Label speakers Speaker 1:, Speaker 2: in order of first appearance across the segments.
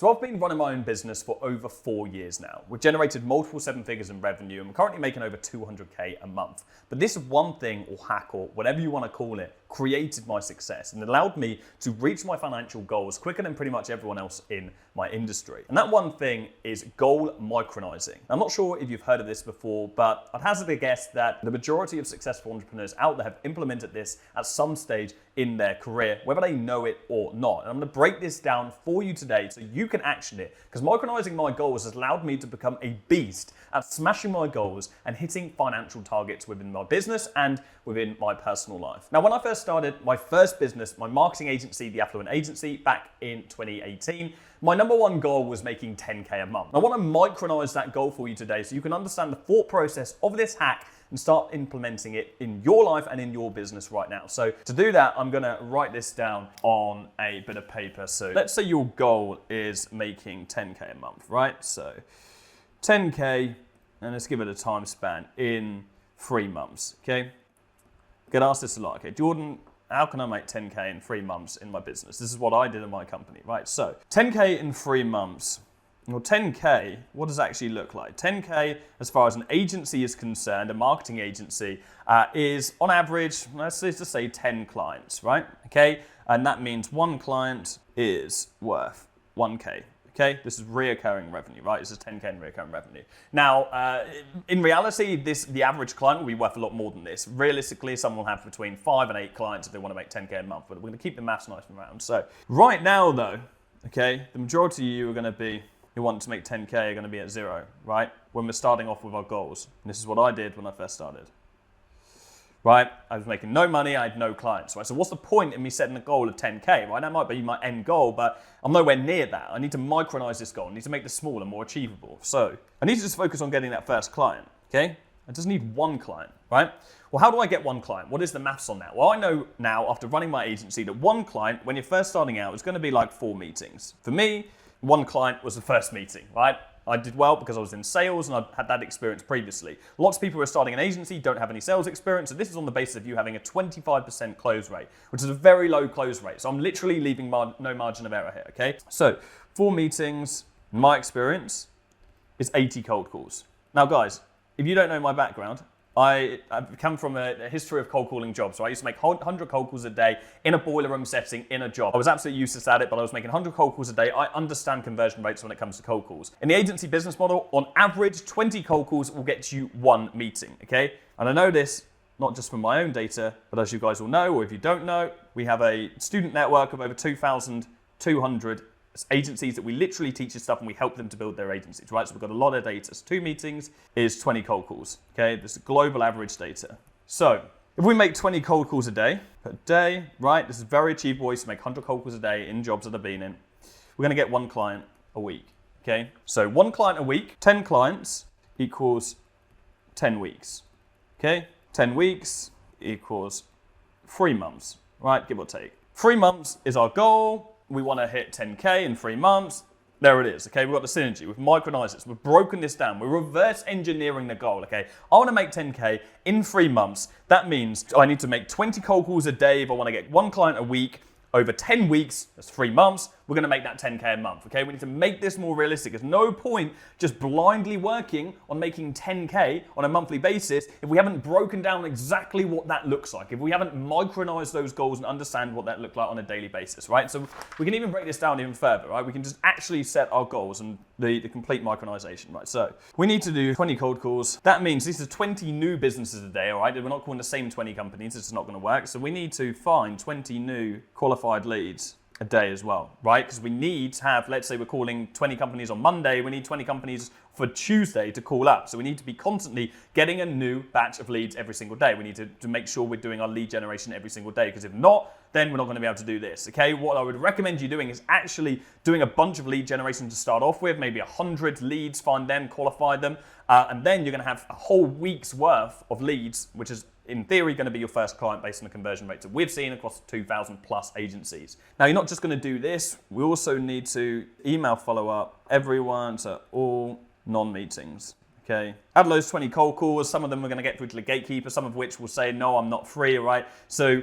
Speaker 1: So I've been running my own business for over 4 years now. We've generated multiple seven figures in revenue and we're currently making over 200K a month. But this one thing or hack or whatever you want to call it created my success and allowed me to reach my financial goals quicker than pretty much everyone else in my industry. And that one thing is goal micronizing. I'm not sure if you've heard of this before, but I'd hazard a guess that the majority of successful entrepreneurs out there have implemented this at some stage in their career, whether they know it or not. And I'm going to break this down for you today so you can action it, because micronizing my goals has allowed me to become a beast at smashing my goals and hitting financial targets within my business and within my personal life. Now, when I first started my first business, my marketing agency, The Affluent Agency, back in 2018, my number one goal was making 10K a month. I want to micronize that goal for you today so you can understand the thought process of this hack and start implementing it in your life and in your business right now. So to do that, I'm gonna write this down on a bit of paper. So let's say your goal is making 10K a month, right? So 10K, and let's give it a time span in 3 months, okay? Get asked this a lot, okay? Jordan, how can I make 10K in 3 months in my business? This is what I did in my company, right? So 10K in 3 months. Well, 10K, what does it actually look like? 10K, as far as an agency is concerned, a marketing agency, is on average, let's just say 10 clients, right? Okay, and that means one client is worth 1K. Okay, this is reoccurring revenue, right? This is 10K in reoccurring revenue. Now, in reality, the average client will be worth a lot more than this. Realistically, someone will have between 5 and 8 clients if they want to make 10K a month, but we're going to keep the maths nice and round. So right now, though, okay, the majority of you are going to be who want to make 10K are going to be at 0, right? When we're starting off with our goals. And this is what I did when I first started. Right? I was making no money, I had no clients, right? So what's the point in me setting a goal of 10K, right? That might be my end goal, but I'm nowhere near that. I need to micronize this goal. I need to make this smaller, more achievable. So I need to just focus on getting that first client, okay? I just need one client, right? Well, how do I get one client? What is the maths on that? Well, I know now, after running my agency, that one client, when you're first starting out, is going to be like 4 meetings. For me, one client was the first meeting, right? I did well because I was in sales and I'd had that experience previously. Lots of people who are starting an agency don't have any sales experience, so this is on the basis of you having a 25% close rate, which is a very low close rate. So I'm literally leaving no margin of error here, okay? So 4 meetings, my experience, is 80 cold calls. Now guys, if you don't know my background, I've come from a history of cold calling jobs. So I used to make 100 cold calls a day in a boiler room setting in a job. I was absolutely useless at it, but I was making 100 cold calls a day. I understand conversion rates when it comes to cold calls. In the agency business model, on average, 20 cold calls will get you 1 meeting, okay? And I know this not just from my own data, but as you guys will know, or if you don't know, we have a student network of over 2,200 agencies that we literally teach this stuff and we help them to build their agencies, right? So we've got a lot of data. So 2 meetings is 20 cold calls, okay? This is global average data. So if we make 20 cold calls a day, right? This is very achievable. We used to make 100 cold calls a day in jobs that I've been in. We're gonna get 1 client a week, okay? So 1 client a week, 10 clients equals 10 weeks, okay? 10 weeks equals 3 months, right? Give or take. 3 months is our goal. We want to hit 10K in 3 months. There it is, okay? We've got the synergy. We've micronized this. We've broken this down. We're reverse engineering the goal, okay? I want to make 10K in 3 months. That means I need to make 20 cold calls a day if I want to get 1 client a week. Over 10 weeks, that's 3 months, we're going to make that 10K a month, okay? We need to make this more realistic. There's no point just blindly working on making 10K on a monthly basis if we haven't broken down exactly what that looks like, if we haven't micronized those goals and understand what that looks like on a daily basis, right? So we can even break this down even further, right? We can just actually set our goals and the complete micronization, right? So we need to do 20 cold calls. That means this is 20 new businesses a day, all right? We're not calling the same 20 companies. This is not going to work. So we need to find 20 new qualified leads a day as well, right? Because we need to have, let's say we're calling 20 companies on Monday, we need 20 companies for Tuesday to call up. So we need to be constantly getting a new batch of leads every single day. We need to make sure we're doing our lead generation every single day, because if not, then we're not going to be able to do this, okay? What I would recommend you doing is actually doing a bunch of lead generation to start off with, maybe 100 leads, find them, qualify them, and then you're going to have a whole week's worth of leads, which is in theory going to be your first client based on the conversion rates that we've seen across 2,000 plus agencies. Now, you're not just going to do this. We also need to email follow up everyone to all non-meetings. Okay. Out of those 20 cold calls, some of them are going to get through to the gatekeeper, some of which will say, no, I'm not free, right? So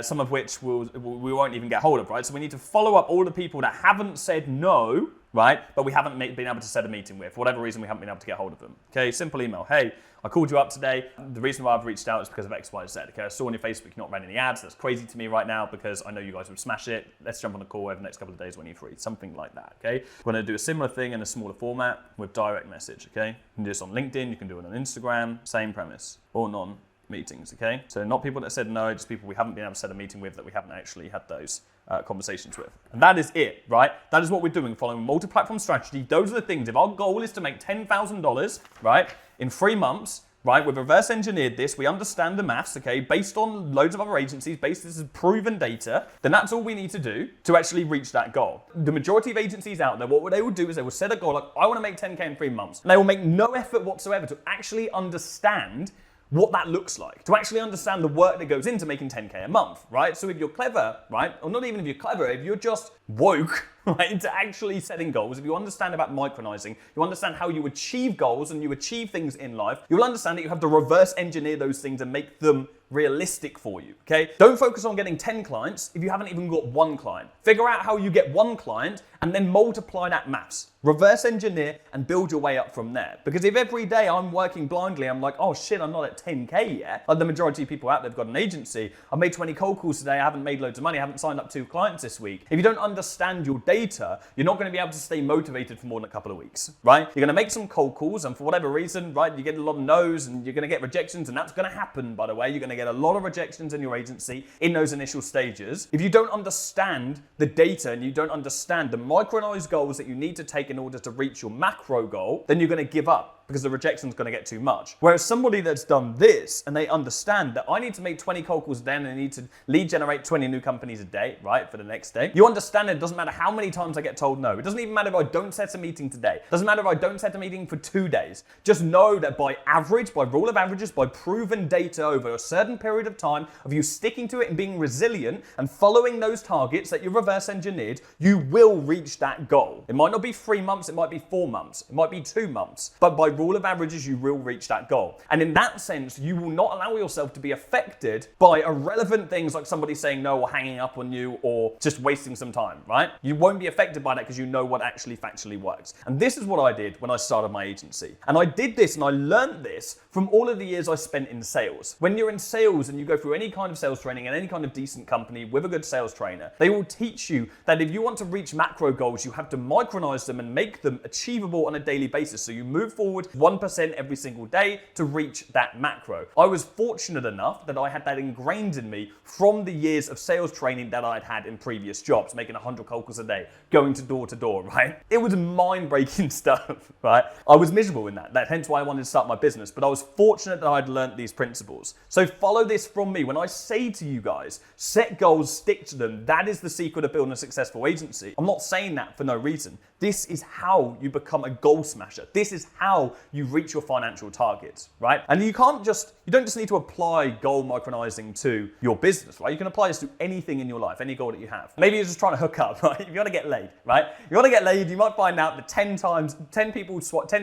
Speaker 1: some of which we won't even get hold of, right? So we need to follow up all the people that haven't said no right? But we haven't been able to set a meeting with. For whatever reason, we haven't been able to get hold of them. Okay, simple email. Hey, I called you up today. The reason why I've reached out is because of X, Y, Z. Okay, I saw on your Facebook you're not running any ads. That's crazy to me right now because I know you guys would smash it. Let's jump on a call over the next couple of days when you're free. Something like that, okay? We're going to do a similar thing in a smaller format with direct message, okay? You can do this on LinkedIn. You can do it on Instagram. Same premise. Or non-meetings, okay? So not people that said no, just people we haven't been able to set a meeting with that we haven't actually had those conversations with. And that is it, right? That is what we're doing, following multi-platform strategy. Those are the things. If our goal is to make $10,000, right, in 3 months, right, we've reverse engineered this, we understand the maths, okay, based on loads of other agencies, based this is proven data, then that's all we need to do to actually reach that goal. The majority of agencies out there, what they will do is they will set a goal like, I want to make 10K in 3 months. And they will make no effort whatsoever to actually understand what that looks like, to actually understand the work that goes into making 10K a month, right? So if you're clever, right, or not even if you're clever, if you're just woke, right, into actually setting goals, if you understand about micronizing, you understand how you achieve goals and you achieve things in life, you'll understand that you have to reverse engineer those things and make them realistic for you, okay? Don't focus on getting 10 clients if you haven't even got 1 client. Figure out how you get 1 client and then multiply that maths. Reverse engineer and build your way up from there. Because if every day I'm working blindly, I'm like, oh shit, I'm not at 10K yet. Like the majority of people out there have got an agency. I've made 20 cold calls today. I haven't made loads of money. I haven't signed up 2 clients this week. If you don't understand your data, you're not going to be able to stay motivated for more than a couple of weeks, right? You're going to make some cold calls and for whatever reason, right, you get a lot of no's and you're going to get rejections and that's going to happen, by the way. You're going to get a lot of rejections in your agency in those initial stages. If you don't understand the data and you don't understand the micronized goals that you need to take in order to reach your macro goal, then you're going to give up because the rejection's going to get too much. Whereas somebody that's done this and they understand that I need to make 20 cold calls a day and I need to lead generate 20 new companies a day, right, for the next day. You understand it doesn't matter how many times I get told no. It doesn't even matter if I don't set a meeting today. It doesn't matter if I don't set a meeting for 2 days. Just know that by average, by rule of averages, by proven data over a certain period of time of you sticking to it and being resilient and following those targets that you reverse engineered, you will reach that goal. It might not be 3 months, it might be 4 months, it might be 2 months, but by rule of averages, you will reach that goal. And in that sense, you will not allow yourself to be affected by irrelevant things like somebody saying no or hanging up on you or just wasting some time, right? You won't be affected by that because you know what actually factually works. And this is what I did when I started my agency. And I did this and I learned this from all of the years I spent in sales. When you're in sales and you go through any kind of sales training in any kind of decent company with a good sales trainer, they will teach you that if you want to reach macro goals, you have to micronize them and make them achievable on a daily basis. So you move forward 1% every single day to reach that macro. I was fortunate enough that I had that ingrained in me from the years of sales training that I'd had in previous jobs, making 100 cold calls a day, going to door, right? It was mind-breaking stuff, right? I was miserable in that. Hence why I wanted to start my business, but I was fortunate that I'd learned these principles. So follow this from me. When I say to you guys, set goals, stick to them, that is the secret of building a successful agency. I'm not saying that for no reason. This is how you become a goal smasher. This is how you reach your financial targets, right? And you don't just need to apply goal micronizing to your business, right? You can apply this to anything in your life, any goal that you have. Maybe you're just trying to hook up, right? If you want to get laid, right? You want to get laid, you might find out that 10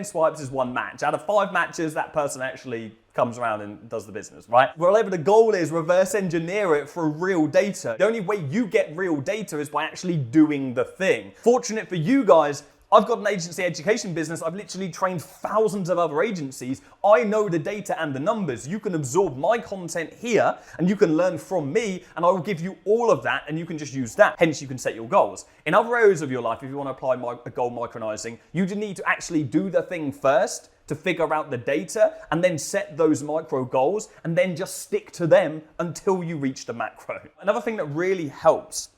Speaker 1: swipes is 1 match. Out of 5 matches, that person actually comes around and does the business, right? Whatever the goal is, reverse engineer it for real data. The only way you get real data is by actually doing the thing. Fortunate for you guys, I've got an agency education business. I've literally trained thousands of other agencies. I know the data and the numbers. You can absorb my content here and you can learn from me and I will give you all of that and you can just use that. Hence, you can set your goals. In other areas of your life, if you want to apply goal micronizing, you need to actually do the thing first to figure out the data and then set those micro goals and then just stick to them until you reach the macro. Another thing that really helps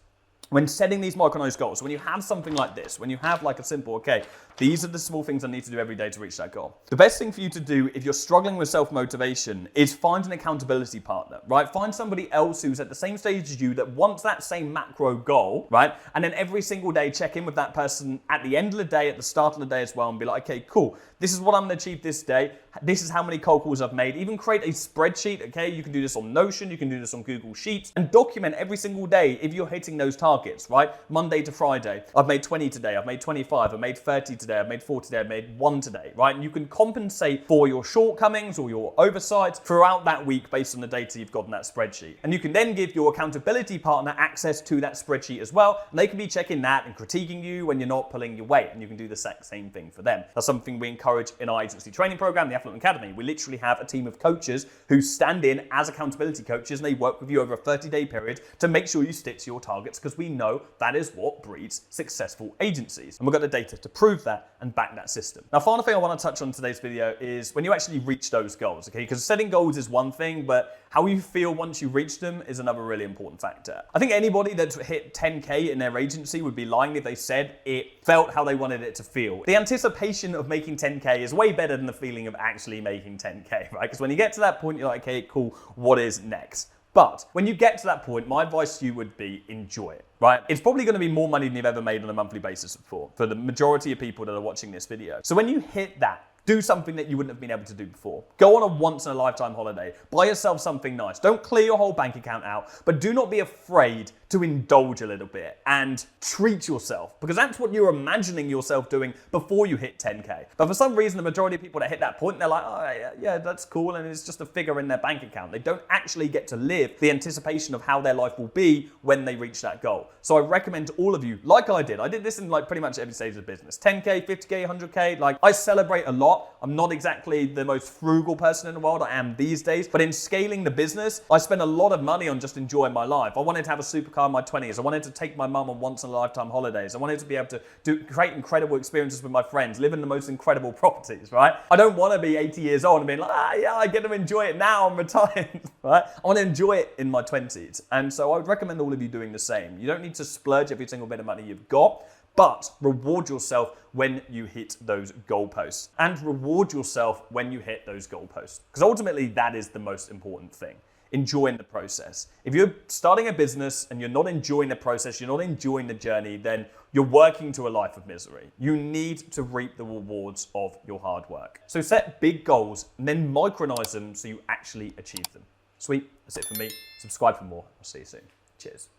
Speaker 1: when setting these micronized goals, when you have something like this, when you have like a simple, okay, these are the small things I need to do every day to reach that goal. The best thing for you to do if you're struggling with self-motivation is find an accountability partner, right? Find somebody else who's at the same stage as you that wants that same macro goal, right? And then every single day check in with that person at the end of the day, at the start of the day as well and be like, okay, cool. This is what I'm gonna achieve this day. this is how many cold calls I've made. Even create a spreadsheet, okay? You can do this on Notion, you can do this on Google Sheets, and document every single day if you're hitting those targets, right? Monday to Friday, I've made 20 today, I've made 25, I've made 30 today, I've made 40 today, I've made 1 today, right? And you can compensate for your shortcomings or your oversights throughout that week based on the data you've got in that spreadsheet. And you can then give your accountability partner access to that spreadsheet as well, and they can be checking that and critiquing you when you're not pulling your weight, and you can do the same thing for them. That's something we encourage in our agency training program, the Affluent Academy. We literally have a team of coaches who stand in as accountability coaches, and they work with you over a 30-day period to make sure you stick to your targets, because we know that is what breeds successful agencies. And we've got the data to prove that and back that system. Now, final thing I want to touch on in today's video is when you actually reach those goals, okay? Because setting goals is one thing, but how you feel once you reach them is another really important factor. I think anybody that's hit 10K in their agency would be lying if they said it felt how they wanted it to feel. The anticipation of making 10K is way better than the feeling of actually making 10K, right? Because when you get to that point, you're like, okay, cool, what is next? But when you get to that point, my advice to you would be enjoy it, right? It's probably going to be more money than you've ever made on a monthly basis before for the majority of people that are watching this video. So when you hit that, do something that you wouldn't have been able to do before. Go on a once-in-a-lifetime holiday. Buy yourself something nice. Don't clear your whole bank account out, but do not be afraid to indulge a little bit and treat yourself, because that's what you're imagining yourself doing before you hit 10K. But for some reason, the majority of people that hit that point, they're like, oh, yeah, that's cool, and it's just a figure in their bank account. They don't actually get to live the anticipation of how their life will be when they reach that goal. So I recommend to all of you, like I did this in like pretty much every stage of business, 10K, 50K, 100K, like I celebrate a lot. I'm not exactly the most frugal person in the world. I am these days, but in scaling the business, I spend a lot of money on just enjoying my life. I wanted to have a supercar in my 20s. I wanted to take my mum on once-in-a-lifetime holidays. I wanted to be able to create incredible experiences with my friends, live in the most incredible properties, right? I don't want to be 80 years old and be like, yeah, I get to enjoy it now, I'm retired, right? I want to enjoy it in my 20s. And so I would recommend all of you doing the same. You don't need to splurge every single bit of money you've got, but reward yourself when you hit those goalposts, and reward yourself when you hit those goalposts. Because ultimately, that is the most important thing. Enjoying the process. If you're starting a business and you're not enjoying the process, you're not enjoying the journey, then you're working to a life of misery. You need to reap the rewards of your hard work. So set big goals and then micronize them so you actually achieve them. Sweet, that's it for me. Subscribe for more. I'll see you soon. Cheers.